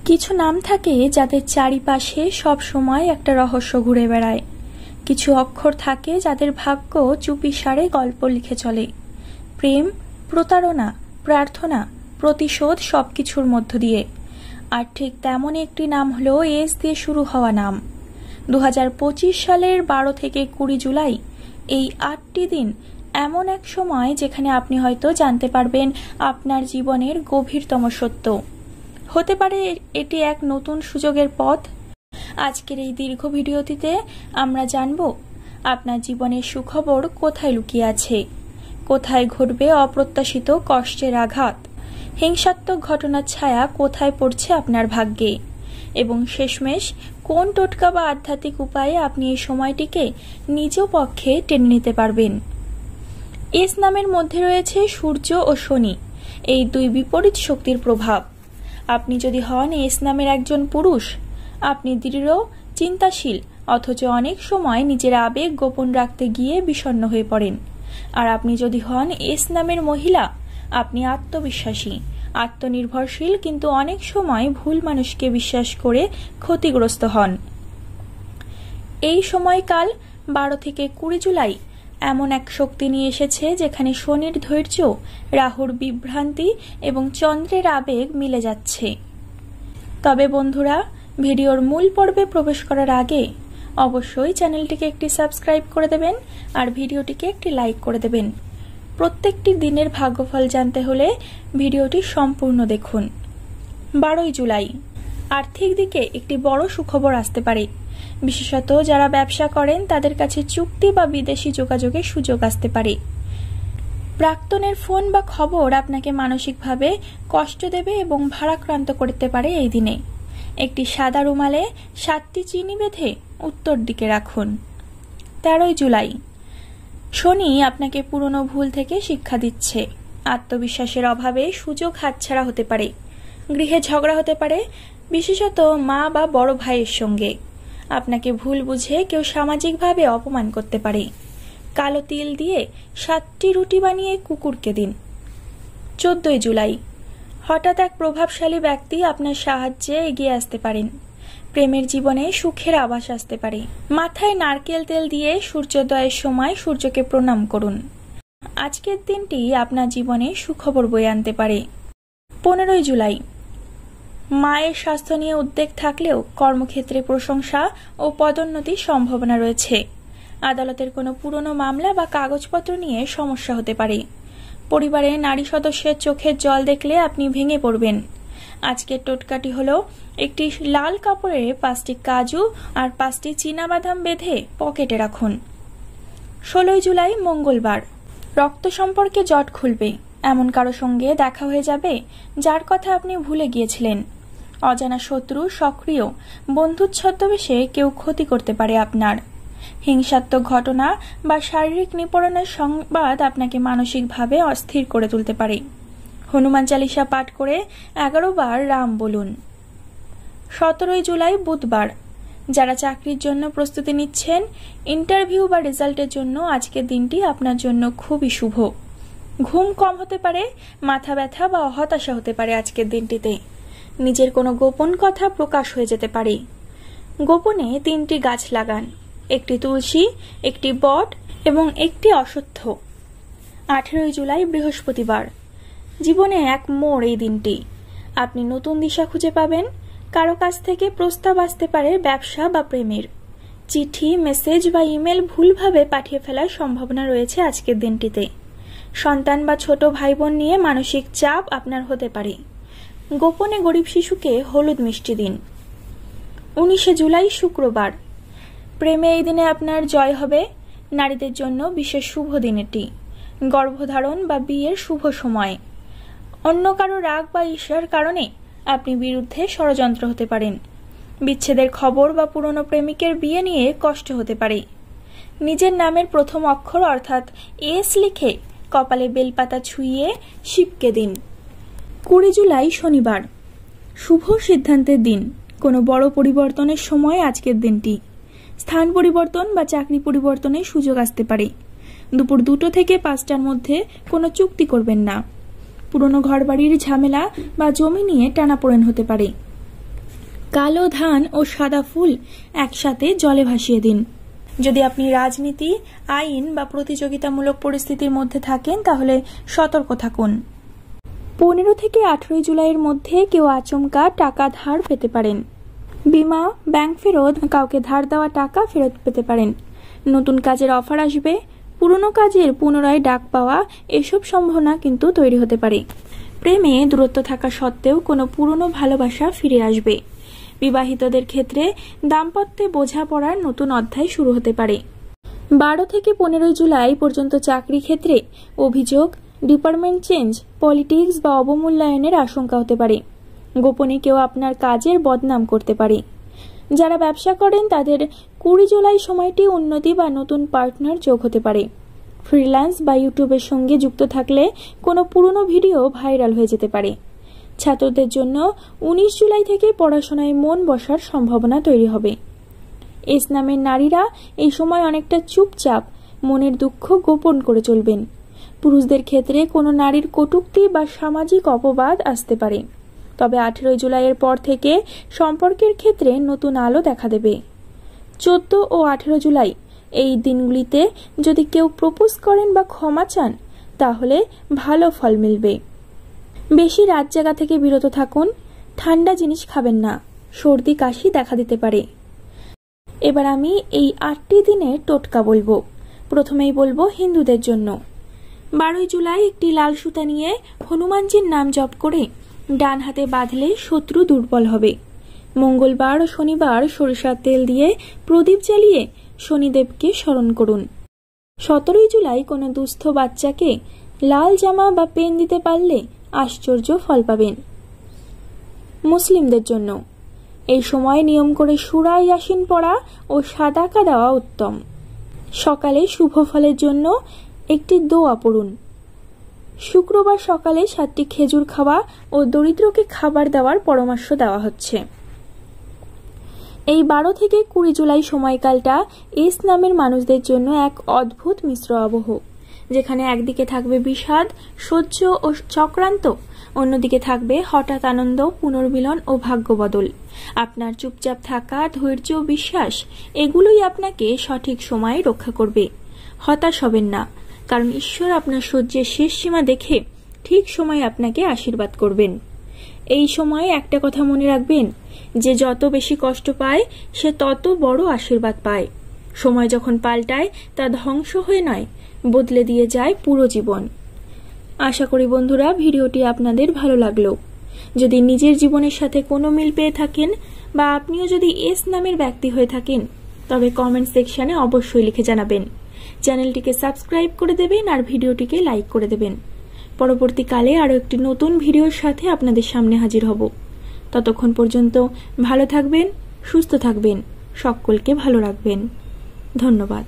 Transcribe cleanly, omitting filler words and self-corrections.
কিছু নাম থাকে যাদের চারিপাশে সব সময় একটা রহস্য ঘুরে বেড়ায়। কিছু অক্ষর থাকে যাদের ভাগ্য চুপিসারে গল্প লিখে চলে। প্রেম, প্রতারণা, প্রার্থনা, প্রতিশোধ সবকিছুর মধ্য দিয়ে। আর ঠিক তেমনই একটি নাম হলো এস দিয়ে শুরু হওয়া নাম। 2025 সালের 12 থেকে 20 জুলাই এই 8টি দিন এমন এক সময় যেখানে আপনি হয়তো জানতে পারবেন আপনার জীবনের গভীরতম সত্য। হতে পারে এটি এক নতুন সুযোগের পথ। আজকের এই দীর্ঘ ভিডিওটিতে আমরা জানব আপনার জীবনের সুখবর কোথায় লুকিয়ে আছে, কোথায় ঘটবে অপ্রত্যাশিত কষ্টের আঘাত, হিংসাত্মক ঘটনার ছায়া কোথায় পড়ছে আপনার ভাগ্যে, এবং শেষমেশ কোন টোটকা বা আধ্যাত্মিক উপায়ে আপনি এই সময়টিকে নিজ পক্ষে টেনে নিতে পারবেন। এস নামের মধ্যে রয়েছে সূর্য ও শনি, এই দুই বিপরীত শক্তির প্রভাব। আপনি যদি হন এস নামের একজন পুরুষ, আপনি দৃঢ়, চিন্তাশীল, অথচ অনেক সময় নিজের আবেগ গোপন রাখতে গিয়ে বিষণ্ণ হয়ে পড়েন। আর আপনি যদি হন এস নামের মহিলা, আপনি আত্মবিশ্বাসী, আত্মনির্ভরশীল, কিন্তু অনেক সময় ভুল মানুষকে বিশ্বাস করে ক্ষতিগ্রস্ত হন। এই সময়কাল 12 থেকে 20 জুলাই এমন এক শক্তি নিয়ে এসেছে যেখানে শনির ধৈর্য, রাহুর বিভ্রান্তি এবং চন্দ্রের আবেগ মিলে যাচ্ছে। তবে বন্ধুরা, ভিডিওর মূল পর্বে প্রবেশ করার আগে অবশ্যই চ্যানেলটিকে একটি সাবস্ক্রাইব করে দেবেন আর ভিডিওটিকে একটি লাইক করে দেবেন। প্রত্যেকটি দিনের ভাগ্যফল জানতে হলে ভিডিওটি সম্পূর্ণ দেখুন। 12 জুলাই আর্থিক দিকে একটি বড় সুখবর আসতে পারে। বিশেষত যারা ব্যবসা করেন তাদের কাছে চুক্তি বা বিদেশি যোগাযোগের সুযোগ আসতে পারে। প্রাক্তনের ফোন বা খবর আপনাকে মানসিকভাবে কষ্ট দেবে এবং ভারাক্রান্ত করতে পারে। এই দিনে একটি সাদা রুমালে 7টি চিনি বেঁধে উত্তর দিকে রাখুন। 13 জুলাই শনি আপনাকে পুরনো ভুল থেকে শিক্ষা দিচ্ছে। আত্মবিশ্বাসের অভাবে সুযোগ হাতছাড়া হতে পারে। গৃহে ঝগড়া হতে পারে, বিশেষত মা বা বড় ভাইয়ের সঙ্গে। আপনাকে ভুল বুঝে কেউ সামাজিকভাবে অপমান করতে পারে। কালো তিল দিয়ে 7টি রুটি বানিয়ে কুকুরকে দিন। 14 জুলাই হঠাৎ এক প্রভাবশালী ব্যক্তি আপনার সাহায্যে এগিয়ে আসতে পারেন। প্রেমের জীবনে সুখের আভাস আসতে পারে। মাথায় নারকেল তেল দিয়ে সূর্যোদয়ের সময় সূর্যকে প্রণাম করুন। আজকের দিনটি আপনার জীবনে সুখবর বয়ে আনতে পারে। 15 জুলাই মায়ের স্বাস্থ্য নিয়ে উদ্বেগ থাকলেও কর্মক্ষেত্রে প্রশংসা ও পদোন্নতির সম্ভাবনা রয়েছে। আদালতের কোনো পুরনো মামলা বা কাগজপত্র নিয়ে সমস্যা হতে পারে। পরিবারে নারী সদস্যের চোখের জল দেখলে আপনি ভেঙে পড়বেন। আজকের টোটকাটি হলো একটি লাল কাপড়ে 5টি কাজু আর 5টি চীনাবাদাম বেঁধে পকেটে রাখুন। 16 জুলাই মঙ্গলবার রক্ত সম্পর্কে জট খুলবে। এমন কারো সঙ্গে দেখা হয়ে যাবে যার কথা আপনি ভুলে গিয়েছিলেন। অজানা শত্রু সক্রিয়, বন্ধুর ছদ্মবেশে কেউ ক্ষতি করতে পারে আপনার। হিংসাত্মক ঘটনা বা শারীরিক নিপীড়নের সংবাদ আপনাকে মানসিকভাবে অস্থির করে তুলতে পারে। হনুমান চালিসা পাঠ করে 11 বার রাম বলুন। 17 জুলাই বুধবার যারা চাকরির জন্য প্রস্তুতি নিচ্ছেন, ইন্টারভিউ বা রেজাল্টের জন্য আজকের দিনটি আপনার জন্য খুবই শুভ। ঘুম কম হতে পারে, মাথা ব্যথা বা হতাশা হতে পারে আজকের দিনটিতে। নিজের কোনো গোপন কথা প্রকাশ হয়ে যেতে পারে। গোপনে 3টি গাছ লাগান, একটি তুলসী, একটি বট এবং একটি অশ্বত্থ। 18 জুলাই বৃহস্পতিবার জীবনে এক মোড় এই দিনটি। আপনি নতুন দিশা খুঁজে পাবেন। কারো কাছ থেকে প্রস্তাব আসতে পারে ব্যবসা বা প্রেমের। চিঠি, মেসেজ বা ইমেল ভুলভাবে পাঠিয়ে ফেলার সম্ভাবনা রয়েছে আজকের দিনটিতে। সন্তান বা ছোট ভাই বোন নিয়ে মানসিক চাপ আপনার হতে পারে। গোপনে গরিব শিশুকে হলুদ মিষ্টি দিন। 19 জুলাই শুক্রবার প্রেমে এই দিনে আপনার জয় হবে। নারীদের জন্য বিশেষ শুভ দিন এটি। গর্ভধারণ বা বিয়ের শুভ সময়। অন্য কারো রাগ বা ঈর্ষার কারণে আপনি বিরুদ্ধে ষড়যন্ত্র হতে পারেন। বিচ্ছেদের খবর বা পুরনো প্রেমিকের বিয়ে নিয়ে কষ্ট হতে পারে। নিজের নামের প্রথম অক্ষর অর্থাৎ এস লিখে কপালে বেলপাতা ছুঁয়ে শিবকে দিন। 20 জুলাই শনিবার শুভ সিদ্ধান্তের দিন। কোনো বড় পরিবর্তনের সময় আজকের দিনটি। স্থান পরিবর্তন বা চাকরি পরিবর্তনের সুযোগ আসতে পারে। দুপুর 2টো থেকে 5টার মধ্যে কোনো চুক্তি করবেন না। পুরনো ঘরবাড়ির ঝামেলা বা জমি নিয়ে টানাপোড়েন হতে পারে। কালো ধান ও সাদা ফুল একসাথে জলে ভাসিয়ে দিন। যদি আপনি রাজনীতি, আইন বা প্রতিযোগিতামূলক পরিস্থিতির মধ্যে থাকেন তাহলে সতর্ক থাকুন। 15 থেকে 18 জুলাইয়ের মধ্যে কেউ আচমকা টাকা ধার পেতে পারেন। বিমা, ব্যাংক ফেরত, কাউকে ধার দেওয়া টাকা ফেরত পেতে পারেন। নতুন কাজের অফার আসবে, পুরনো কাজের পুনরায় ডাক পাওয়া, এসব সম্ভাবনা কিন্তু তৈরি হতে পারে। প্রেমে দূরত্ব থাকা সত্ত্বেও কোনো পুরনো ভালোবাসা ফিরে আসবে। বিবাহিতদের ক্ষেত্রে দাম্পত্যে বোঝাপড়ার নতুন অধ্যায় শুরু হতে পারে। 12 থেকে 15 জুলাই পর্যন্ত চাকরি ক্ষেত্রে অভিযোগ, ডিপার্টমেন্ট চেঞ্জ, পলিটিক্স বা অবমূল্যায়নের আশঙ্কা হতে পারে। গোপনে কেউ আপনার কাজের বদনাম করতে পারে। যারা ব্যবসা করেন তাদের 20 জুলাই সময়টি উন্নতি বা নতুন পার্টনার যোগ হতে পারে। ফ্রিল্যান্স বা ইউটিউবের সঙ্গে যুক্ত থাকলে কোনো পুরনো ভিডিও ভাইরাল হয়ে যেতে পারে। ছাত্রদের জন্য 19 জুলাই থেকে পড়াশোনায় মন বসার সম্ভাবনা তৈরি হবে। এস নামের নারীরা এই সময় অনেকটা চুপচাপ মনের দুঃখ গোপন করে চলবেন। পুরুষদের ক্ষেত্রে কোনো নারীর কটূক্তি বা সামাজিক অপবাদ আসতে পারে। তবে 18 জুলাইয়ের পর থেকে সম্পর্কের ক্ষেত্রে নতুন আলো দেখা দেবে। 14 ও 18 জুলাই এই দিনগুলিতে যদি কেউ প্রপোজ করেন বা ক্ষমা চান তাহলে ভালো ফল মিলবে। বেশি রাত জাগা থেকে বিরত থাকুন। ঠান্ডা জিনিস খাবেন না, সর্দি কাশি দেখা দিতে পারে। এবার আমি এই 8টি দিনের টোটকা বলবো। প্রথমেই বলবো হিন্দুদের জন্য। 12 জুলাই একটি লাল সুতা নিয়ে হনুমানজির নাম জপ করে ডান হাতে বাঁধলে শত্রু দুর্বল হবে। মঙ্গলবার ও শনিবার সরিষার তেল দিয়ে প্রদীপ জ্বালিয়ে শনিদেবকে স্মরণ করুন। 17 জুলাই কোনো দুস্থ বাচ্চাকে লাল জামা বা পেন দিতে পারলে আশ্চর্য ফল পাবেন। মুসলিমদের জন্য এই সময় নিয়ম করে সূরা ইয়াসিন পড়া ও সাদাকা দেওয়া উত্তম। সকালে শুভ ফলের জন্য একটি দোয়া পড়ুন। শুক্রবার সকালে 7টি খেজুর খাওয়া ও দরিদ্রকে খাবার দেওয়ার পরামর্শ দেওয়া হচ্ছে। এই 12 থেকে 20 জুলাই সময়কালটা এস নামের মানুষদের জন্য এক অদ্ভুত মিশ্র আবহ, যেখানে একদিকে থাকবে বিষাদ, সহ্য ও চক্রান্ত, অন্যদিকে থাকবে হঠাৎ আনন্দ, পুনর্মিলন ও ভাগ্যবদল। আপনার চুপচাপ থাকা, ধৈর্য ও বিশ্বাস এগুলোই আপনাকে সঠিক সময়ে রক্ষা করবে। হতাশ হবেন না, কারণ ঈশ্বর আপনার সহ্যের শেষ সীমা দেখে ঠিক সময়ে আপনাকে আশীর্বাদ করবেন। এই সময়ে একটা কথা মনে রাখবেন, যে যত বেশি কষ্ট পায় সে তত বড় আশীর্বাদ পায়। সময় যখন পাল্টায় তা ধ্বংস হয়ে নয়, বদলে দিয়ে যায় পুরো জীবন। আশা করি বন্ধুরা ভিডিওটি আপনাদের ভালো লাগলো। যদি নিজের জীবনের সাথে কোনো মিল পেয়ে থাকেন বা আপনিও যদি এস নামের ব্যক্তি হয়ে থাকেন তবে কমেন্ট সেকশনে অবশ্যই লিখে জানাবেন। চ্যানেলটিকে সাবস্ক্রাইব করে দেবেন আর ভিডিওটিকে লাইক করে দেবেন। পরবর্তীকালে আরও একটি নতুন ভিডিওর সাথে আপনাদের সামনে হাজির হব। ততক্ষণ পর্যন্ত ভালো থাকবেন, সুস্থ থাকবেন, সকলকে ভালো রাখবেন। ধন্যবাদ।